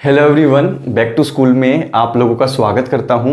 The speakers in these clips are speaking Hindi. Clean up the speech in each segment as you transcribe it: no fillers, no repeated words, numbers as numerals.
Hello everyone, back to school में आप लोगों का स्वागत करता हूं।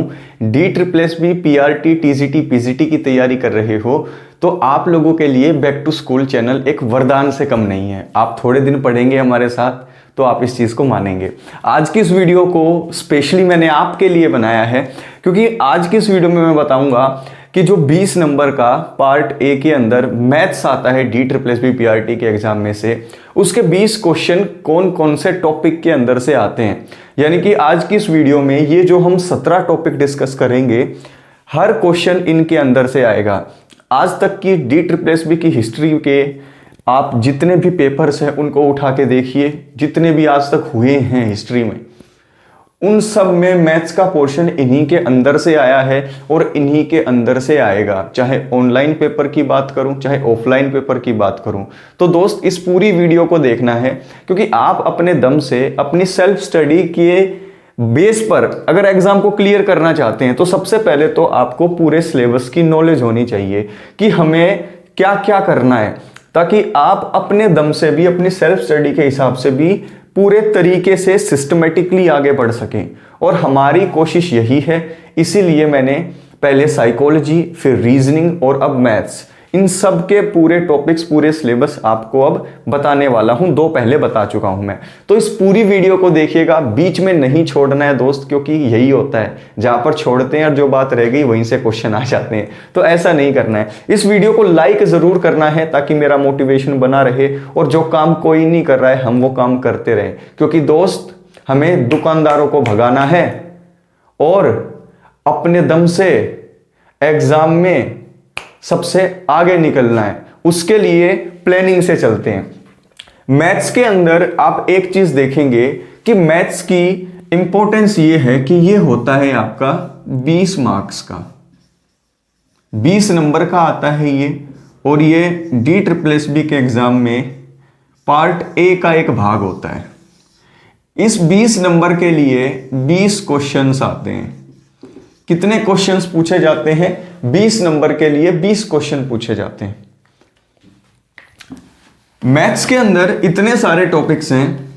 DSSB PRT TGT PGT की तैयारी कर रहे हो तो आप लोगों के लिए बैक टू स्कूल चैनल एक वरदान से कम नहीं है। आप थोड़े दिन पढ़ेंगे हमारे साथ तो आप इस चीज़ को मानेंगे। आज की इस वीडियो को स्पेशली मैंने आपके लिए बनाया है क्योंकि आज की इस वीडियो में मैं बताऊंगा कि जो 20 नंबर का पार्ट ए के अंदर मैथ्स आता है DSSB PRT के एग्जाम में से, उसके 20 क्वेश्चन कौन कौन से टॉपिक के अंदर से आते हैं। यानी कि आज की इस वीडियो में ये जो हम 17 टॉपिक डिस्कस करेंगे, हर क्वेश्चन इनके अंदर से आएगा। आज तक की DSSB की हिस्ट्री के आप जितने भी पेपर्स हैं उनको उठा के देखिए, जितने भी आज तक हुए हैं हिस्ट्री में, उन सब में मैथ्स का पोर्शन इन्हीं के अंदर से आया है और इन्हीं के अंदर से आएगा। चाहे ऑनलाइन पेपर की बात करूं, चाहे ऑफलाइन पेपर की बात करूं। तो दोस्त, इस पूरी वीडियो को देखना है क्योंकि आप अपने दम से अपनी सेल्फ स्टडी के बेस पर अगर एग्जाम को क्लियर करना चाहते हैं तो सबसे पहले तो आपको पूरे सिलेबस की नॉलेज होनी चाहिए कि हमें क्या क्या करना है, ताकि आप अपने दम से भी, अपनी सेल्फ स्टडी के हिसाब से भी पूरे तरीके से सिस्टमेटिकली आगे बढ़ सकें। और हमारी कोशिश यही है, इसीलिए मैंने पहले साइकोलॉजी, फिर रीजनिंग और अब मैथ्स, इन सब के पूरे टॉपिक्स, पूरे सिलेबस आपको अब बताने वाला हूं। दो पहले बता चुका हूं मैं। तो इस पूरी वीडियो को देखिएगा, बीच में नहीं छोड़ना है दोस्त, क्योंकि यही होता है, जहां पर छोड़ते हैं और जो बात रह गई वहीं से क्वेश्चन आ जाते हैं। तो ऐसा नहीं करना है। इस वीडियो को लाइक जरूर करना है ताकि मेरा मोटिवेशन बना रहे और जो काम कोई नहीं कर रहा है हम वो काम करते रहें। क्योंकि दोस्त, हमें दुकानदारों को भगाना है और अपने दम से एग्जाम में सबसे आगे निकलना है। उसके लिए प्लानिंग से चलते हैं। मैथ्स के अंदर आप एक चीज देखेंगे कि मैथ्स की इंपॉर्टेंस ये है कि ये होता है आपका 20 मार्क्स का, 20 नंबर का आता है ये, और ये DSSB के एग्जाम में पार्ट ए का एक भाग होता है। इस 20 नंबर के लिए 20 क्वेश्चंस आते हैं। कितने क्वेश्चंस पूछे जाते हैं? 20 नंबर के लिए 20 क्वेश्चन पूछे जाते हैं। मैथ्स के अंदर इतने सारे टॉपिक्स हैं,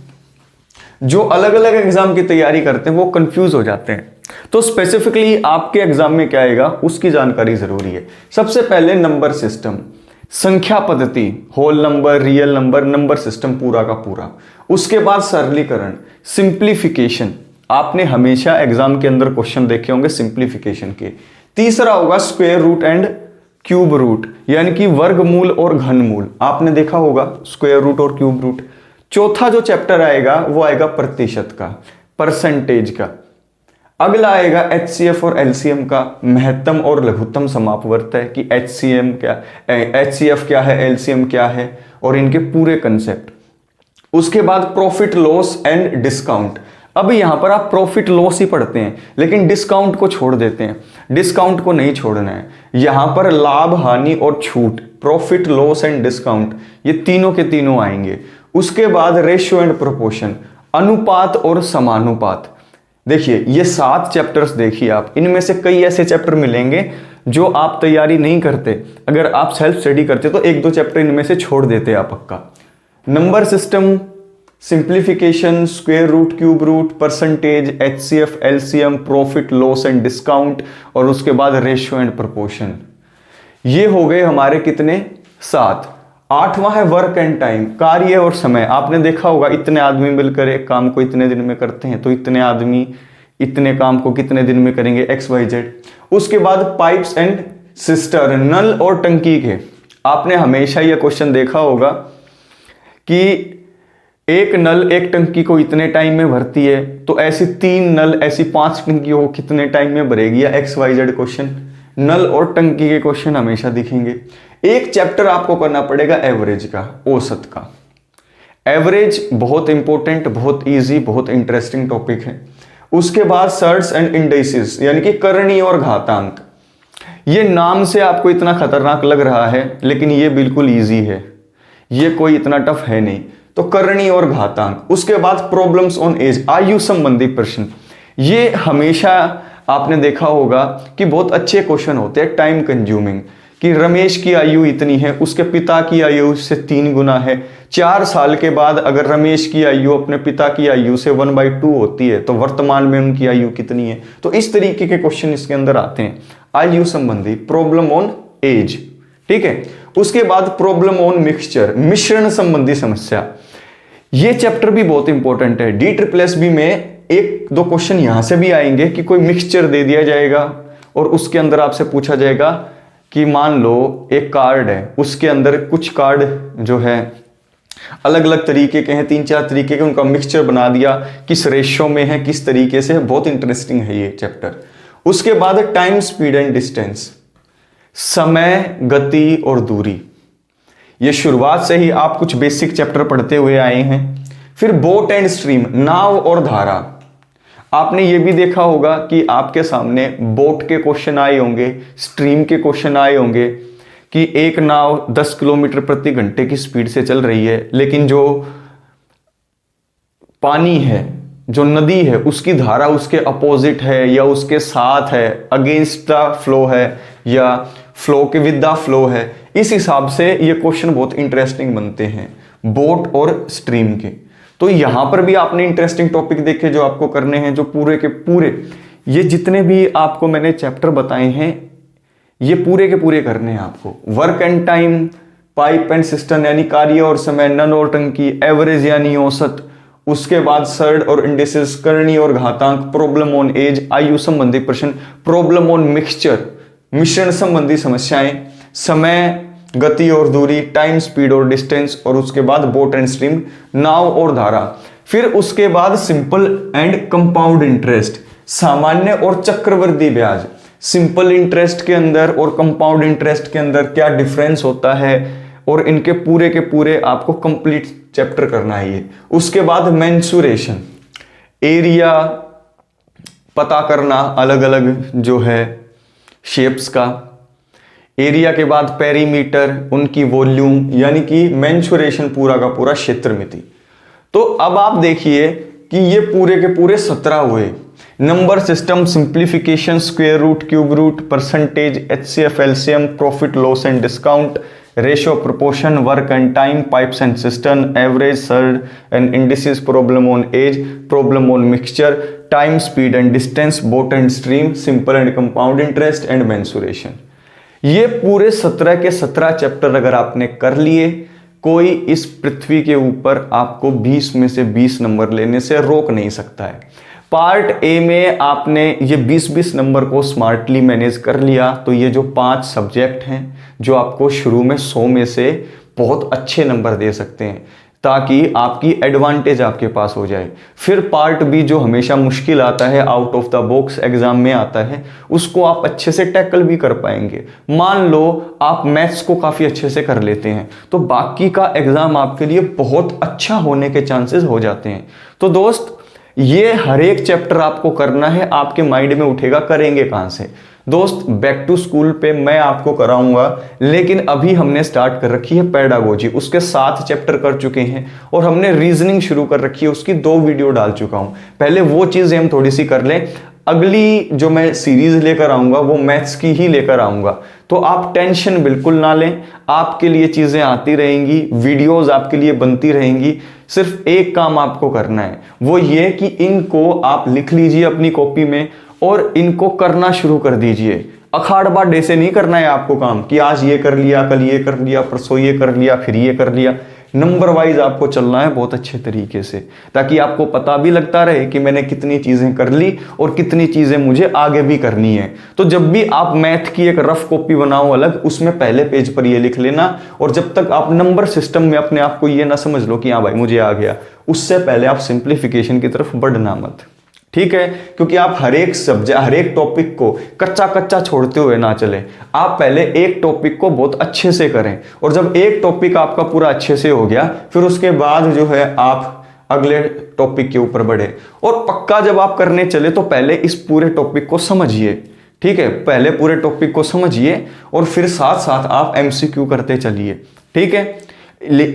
जो अलग अलग एग्जाम की तैयारी करते हैं वो कंफ्यूज हो जाते हैं। तो स्पेसिफिकली आपके एग्जाम में क्या आएगा उसकी जानकारी जरूरी है। सबसे पहले नंबर सिस्टम, संख्या पद्धति, whole number, real number, number system पूरा का पूरा। उसके बाद सरलीकरण, सिंप्लीफिकेशन, आपने हमेशा एग्जाम के अंदर क्वेश्चन देखे होंगे सिंप्लीफिकेशन के। तीसरा होगा square root and cube root, यानी कि वर्गमूल और घनमूल, आपने देखा होगा स्क्वायर रूट और क्यूब रूट। चौथा जो चैप्टर आएगा वो आएगा प्रतिशत का, परसेंटेज का। अगला आएगा HCF और LCM का, महत्तम और लघुत्तम समापवर्त है कि HCF क्या है, LCM क्या है, और इनके पूरे कंसेप्ट। उसके बाद प्रॉफिट लॉस एंड डिस्काउंट। अब यहां पर आप प्रॉफिट लॉस ही पढ़ते हैं लेकिन डिस्काउंट को छोड़ देते हैं। डिस्काउंट को नहीं छोड़ना है। यहां पर लाभ, हानि और छूट, प्रॉफिट लॉस एंड डिस्काउंट, ये तीनों के तीनों आएंगे। उसके बाद रेशियो एंड प्रोपोर्शन, अनुपात और समानुपात। देखिए ये 7 चैप्टर्स देखिए आप, इनमें से कई ऐसे चैप्टर मिलेंगे जो आप तैयारी नहीं करते, अगर आप सेल्फ स्टडी करते तो 1-2 चैप्टर इनमें से छोड़ देते आप पक्का। Number system, simplification, square root, cube root, percentage, HCF, LCM, profit loss and discount, और उसके बाद रेशियो एंड प्रोपोर्शन। ये हो गए हमारे कितने? 7। 8वां है वर्क एंड टाइम, कार्य और समय। आपने देखा होगा इतने आदमी मिलकर एक काम को इतने दिन में करते हैं, तो इतने आदमी इतने काम को कितने दिन में करेंगे, XYZ। उसके बाद पाइप्स एंड सिस्टर, नल और टंकी के। आपने हमेशा यह क्वेश्चन देखा होगा कि एक नल एक टंकी को इतने टाइम में भरती है, तो ऐसी 3 नल, ऐसी 5 टंकियों को कितने टाइम में भरेगी, या XYZ क्वेश्चन। नल और टंकी के क्वेश्चन हमेशा दिखेंगे। एक चैप्टर आपको करना पड़ेगा एवरेज का, औसत का। एवरेज बहुत इंपॉर्टेंट, बहुत इजी, बहुत इंटरेस्टिंग टॉपिक है। उसके बाद सर्ट्स एंड इंडाइसिस, यानी कि करणी और घातांक। ये नाम से आपको इतना खतरनाक लग रहा है लेकिन ये बिल्कुल ईजी है, ये कोई इतना टफ है नहीं। तो करणी और घातांक। उसके बाद प्रॉब्लम्स ऑन एज, आयु संबंधी प्रश्न। ये हमेशा आपने देखा होगा कि बहुत अच्छे क्वेश्चन होते हैं, टाइम कंज्यूमिंग। कि रमेश की आयु इतनी है, उसके पिता की आयु से 3 गुना है। 4 साल के बाद अगर रमेश की आयु अपने पिता की आयु से 1/2 होती है तो वर्तमान में उनकी आयु कितनी है। तो इस तरीके के क्वेश्चन इसके अंदर आते हैं आयु संबंधी, प्रॉब्लम ऑन एज। ठीक है, उसके बाद प्रॉब्लम ऑन मिक्सचर, मिश्रण संबंधी समस्या। ये चैप्टर भी बहुत इंपॉर्टेंट है। DSSB में 1-2 क्वेश्चन यहां से भी आएंगे कि कोई मिक्सचर दे दिया जाएगा और उसके अंदर आपसे पूछा जाएगा कि मान लो एक कार्ड है, उसके अंदर कुछ कार्ड जो है अलग अलग तरीके के हैं, 3-4 तरीके के, उनका मिक्सचर बना दिया, किस रेशियो में है, किस तरीके से। बहुत इंटरेस्टिंग है ये चैप्टर। उसके बाद टाइम, स्पीड एंड डिस्टेंस, समय, गति और दूरी। ये शुरुआत से ही आप कुछ बेसिक चैप्टर पढ़ते हुए आए हैं। फिर बोट एंड स्ट्रीम, नाव और धारा। आपने ये भी देखा होगा कि आपके सामने बोट के क्वेश्चन आए होंगे, स्ट्रीम के क्वेश्चन आए होंगे कि एक नाव 10 किलोमीटर प्रति घंटे की स्पीड से चल रही है, लेकिन जो पानी है, जो नदी है, उसकी धारा उसके अपोजिट है या उसके साथ है, अगेंस्ट द फ्लो है या फ्लो के विद द फ्लो है। इस हिसाब से ये क्वेश्चन बहुत इंटरेस्टिंग बनते हैं बोट और स्ट्रीम के। तो यहां पर भी आपने इंटरेस्टिंग टॉपिक देखे जो आपको करने हैं, जो पूरे के पूरे ये जितने भी आपको मैंने चैप्टर बताए हैं ये पूरे के पूरे करने हैं आपको। Work and time, pipe and system यानी कार्य और समय, नन और टंकी, एवरेज यानी औसत, उसके बाद सर्ड और इंडिसेस, करणी और घातांक, प्रॉब्लम ऑन एज, आयु संबंधी प्रश्न, प्रॉब्लम ऑन मिक्सचर, मिश्रण संबंधी समस्याएं, समय, गति और दूरी, टाइम, स्पीड और डिस्टेंस, और उसके बाद बोट एंड स्ट्रीम, नाव और धारा। फिर उसके बाद सिंपल एंड कंपाउंड इंटरेस्ट, सामान्य और चक्रवृद्धि ब्याज। सिंपल इंटरेस्ट के अंदर और कंपाउंड इंटरेस्ट के अंदर क्या डिफरेंस होता है और इनके पूरे के पूरे आपको कंप्लीट चैप्टर करना है ये। उसके बाद मेंसुरेशन, एरिया पता करना अलग अलग जो है शेप्स का। एरिया के बाद पेरीमीटर, उनकी वॉल्यूम, यानी कि मेंसुरेशन पूरा का पूरा क्षेत्र मिति। तो अब आप देखिए कि ये पूरे के पूरे 17 हुए। Number system, simplification, square root, cube root, percentage, HCF, LCM, profit loss and discount, ratio, proportion, work and time, pipes and cistern, average, surd and indices, problem on age, problem on mixture, time, speed and distance, boat and stream, simple and compound interest and mensuration. ये पूरे 17 के 17 चैप्टर अगर आपने कर लिए, कोई इस पृथ्वी के ऊपर आपको 20 में से 20 नंबर लेने से रोक नहीं सकता है। पार्ट ए में आपने ये 20-20 नंबर को स्मार्टली मैनेज कर लिया तो ये जो 5 सब्जेक्ट हैं जो आपको शुरू में 100 में से बहुत अच्छे नंबर दे सकते हैं, ताकि आपकी एडवांटेज आपके पास हो जाए। फिर पार्ट बी जो हमेशा मुश्किल आता है, out of the box exam में आता है, उसको आप अच्छे से टैकल भी कर पाएंगे। मान लो आप मैथ्स को काफ़ी अच्छे से कर लेते हैं तो बाकी का एग्जाम आपके लिए बहुत अच्छा होने के चांसेस हो जाते हैं। तो दोस्त, ये हर एक चैप्टर आपको करना है। आपके माइंड में उठेगा करेंगे कहाँ से। दोस्त, बैक टू स्कूल पे मैं आपको कराऊंगा, लेकिन अभी हमने स्टार्ट कर रखी है पेडागोजी, उसके 7 चैप्टर कर चुके हैं और हमने रीजनिंग शुरू कर रखी है, उसकी 2 वीडियो डाल चुका हूं। पहले वो चीजें हम थोड़ी सी कर लें। अगली जो मैं सीरीज लेकर आऊंगा वो मैथ्स की ही लेकर आऊंगा, तो आप टेंशन बिल्कुल ना लें। आपके लिए चीजें आती रहेंगी, वीडियोस आपके लिए बनती रहेंगी। सिर्फ एक काम आपको करना है, वो ये कि इनको आप लिख लीजिए अपनी कॉपी में और इनको करना शुरू कर दीजिए। अखाड़ बाडे से नहीं करना है आपको काम कि आज ये कर लिया, कल ये कर लिया, परसों ये कर लिया, फिर ये कर लिया। नंबर वाइज आपको चलना है बहुत अच्छे तरीके से, ताकि आपको पता भी लगता रहे कि मैंने कितनी चीजें कर ली और कितनी चीजें मुझे आगे भी करनी है। तो जब भी आप मैथ की एक रफ कॉपी बनाओ अलग, उसमें पहले पेज पर ये लिख लेना, और जब तक आप नंबर सिस्टम में अपने आप को ये ना समझ लो कि हाँ भाई मुझे आ गया, उससे पहले आप सिंप्लीफिकेशन की तरफ बढ़ना मत। ठीक है, क्योंकि आप हर एक सब्जेक्ट, हर एक टॉपिक को कच्चा कच्चा छोड़ते हुए ना चले। आप पहले एक टॉपिक को बहुत अच्छे से करें, और जब एक टॉपिक आपका पूरा अच्छे से हो गया, फिर उसके बाद जो है आप अगले टॉपिक के ऊपर बढ़े। और पक्का जब आप करने चले तो पहले इस पूरे टॉपिक को समझिए। ठीक है, पहले पूरे टॉपिक को समझिए और फिर साथ साथ आप MCQ करते चलिए। ठीक है,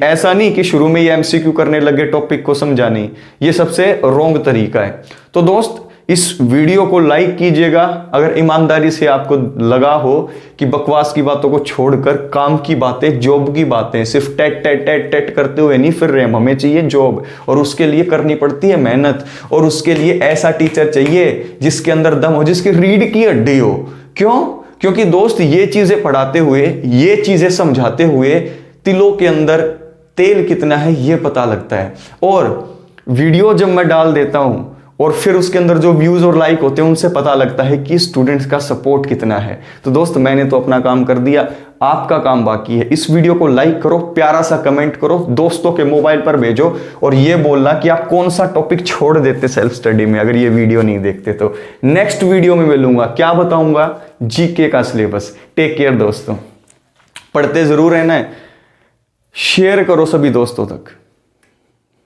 ऐसा नहीं कि शुरू में ये MCQ करने लगे टॉपिक को समझा नहीं, ये सबसे रॉन्ग तरीका है। तो दोस्त, इस वीडियो को लाइक कीजिएगा अगर ईमानदारी से आपको लगा हो कि बकवास की बातों को छोड़कर काम की बातें, जॉब की बातें, सिर्फ टेट टेट टेट टेट करते हुए नहीं फिर रहे हम। हमें चाहिए जॉब, और उसके लिए करनी पड़ती है मेहनत, और उसके लिए ऐसा टीचर चाहिए जिसके अंदर दम हो, जिसकी रीढ़ की हड्डी हो। क्यों? क्योंकि दोस्त ये चीजें पढ़ाते हुए, ये चीजें समझाते हुए तिलों के अंदर तेल कितना है ये पता लगता है। और वीडियो जब मैं डाल देता हूं और फिर उसके अंदर जो व्यूज और लाइक होते हैं उनसे पता लगता है कि स्टूडेंट्स का सपोर्ट कितना है। तो दोस्त मैंने तो अपना काम कर दिया, आपका काम बाकी है। इस वीडियो को लाइक करो, प्यारा सा कमेंट करो, दोस्तों के मोबाइल पर भेजो, और ये बोलना कि आप कौन सा टॉपिक छोड़ देते सेल्फ स्टडी में अगर ये वीडियो नहीं देखते तो। नेक्स्ट वीडियो में मिलूंगा, क्या बताऊंगा? जीके का सिलेबस। टेक केयर दोस्तों, पढ़ते जरूर रहना है, शेयर करो सभी दोस्तों तक।